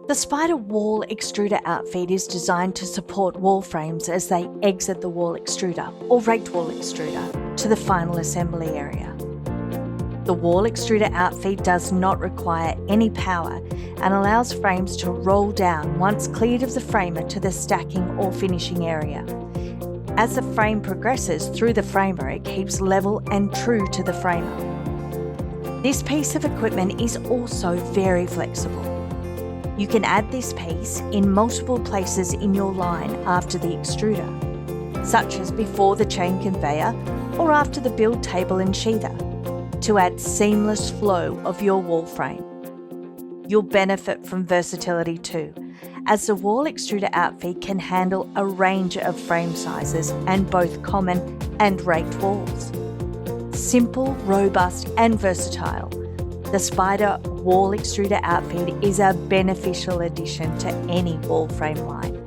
The Spida Wall Extruder Outfeed is designed to support wall frames as they exit the wall extruder, or raked wall extruder, to the final assembly area. The wall extruder outfeed does not require any power and allows frames to roll down once cleared of the framer to the stacking or finishing area. As the frame progresses through the framer, it keeps level and true to the framer. This piece of equipment is also very flexible. You can add this piece in multiple places in your line after the extruder, such as before the chain conveyor or after the build table and sheather, to add seamless flow of your wall frame. You'll benefit from versatility too, as the wall extruder outfeed can handle a range of frame sizes and both common and raked walls. Simple, robust and versatile, the Spida Wall Extruder Outfeed is a beneficial addition to any wall frame line.